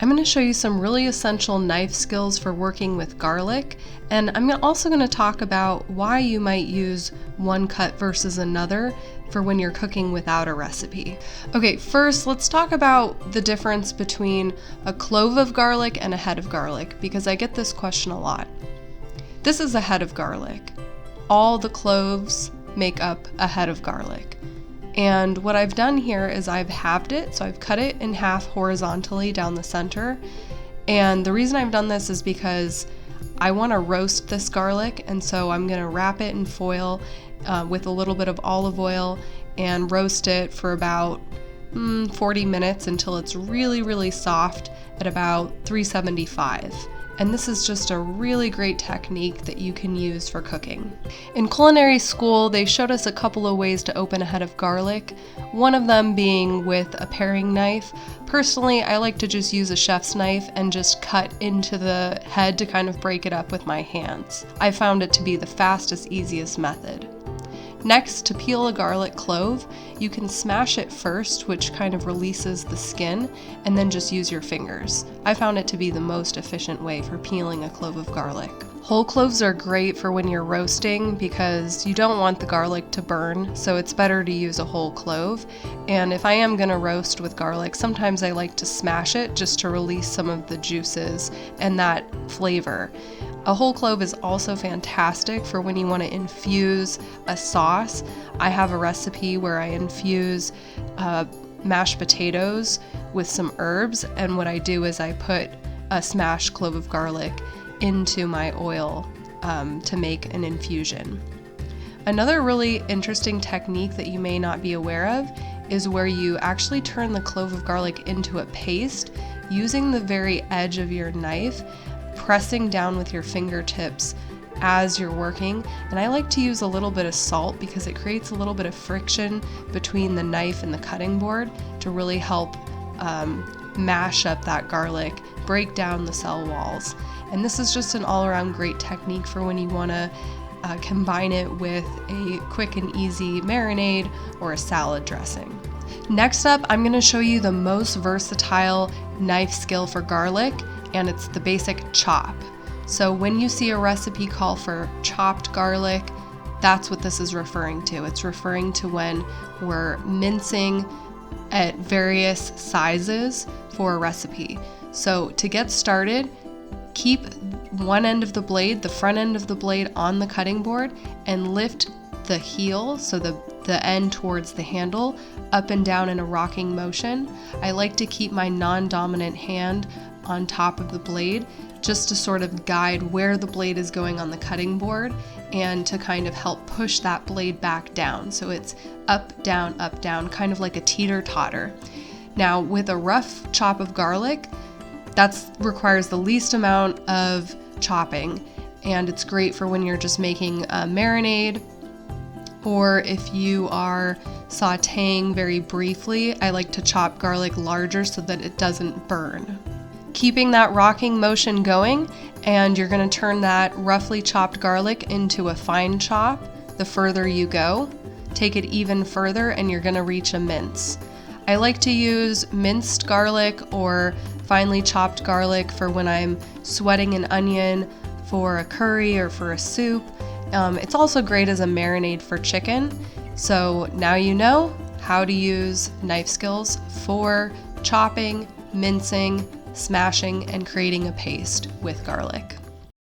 I'm going to show you some really essential knife skills for working with garlic, and I'm also going to talk about why you might use one cut versus another for when you're cooking without a recipe. Okay, first let's talk about the difference between a clove of garlic and a head of garlic, because I get this question a lot. This is a head of garlic. All the cloves make up a head of garlic. And what I've done here is I've halved it, so I've cut it in half horizontally down the center. And the reason I've done this is because I want to roast this garlic, and so I'm going to wrap it in foil with a little bit of olive oil and roast it for about 40 minutes until it's really, really soft at about 375. And this is just a really great technique that you can use for cooking. In culinary school, they showed us a couple of ways to open a head of garlic, one of them being with a paring knife. Personally, I like to just use a chef's knife and just cut into the head to kind of break it up with my hands. I found it to be the fastest, easiest method. Next, to peel a garlic clove, you can smash it first, which kind of releases the skin, and then just use your fingers. I found it to be the most efficient way for peeling a clove of garlic. Whole cloves are great for when you're roasting because you don't want the garlic to burn, so it's better to use a whole clove. And if I am going to roast with garlic, sometimes I like to smash it just to release some of the juices and that flavor. A whole clove is also fantastic for when you want to infuse a sauce. I have a recipe where I infuse mashed potatoes with some herbs, and what I do is I put a smashed clove of garlic into my oil to make an infusion. Another really interesting technique that you may not be aware of is where you actually turn the clove of garlic into a paste using the very edge of your knife, pressing down with your fingertips as you're working. And I like to use a little bit of salt because it creates a little bit of friction between the knife and the cutting board to really help mash up that garlic, break down the cell walls. And this is just an all-around great technique for when you want to combine it with a quick and easy marinade or a salad dressing. Next up, I'm going to show you the most versatile knife skill for garlic, and it's the basic chop. So when you see a recipe call for chopped garlic, that's what this is referring to. It's referring to when we're mincing at various sizes for a recipe. So to get started, keep one end of the blade, the front end of the blade, on the cutting board and lift the heel, so the end towards the handle, up and down in a rocking motion. I like to keep my non-dominant hand on top of the blade just to sort of guide where the blade is going on the cutting board and to kind of help push that blade back down. So it's up, down, kind of like a teeter-totter. Now with a rough chop of garlic, that requires the least amount of chopping, and it's great for when you're just making a marinade, or if you are sauteing very briefly. I like to chop garlic larger so that it doesn't burn. Keeping that rocking motion going, and you're going to turn that roughly chopped garlic into a fine chop. The further you go, take it even further and you're going to reach a mince. I like to use minced garlic or finely chopped garlic for when I'm sweating an onion for a curry or for a soup. It's also great as a marinade for chicken. So now you know how to use knife skills for chopping, mincing, smashing, and creating a paste with garlic.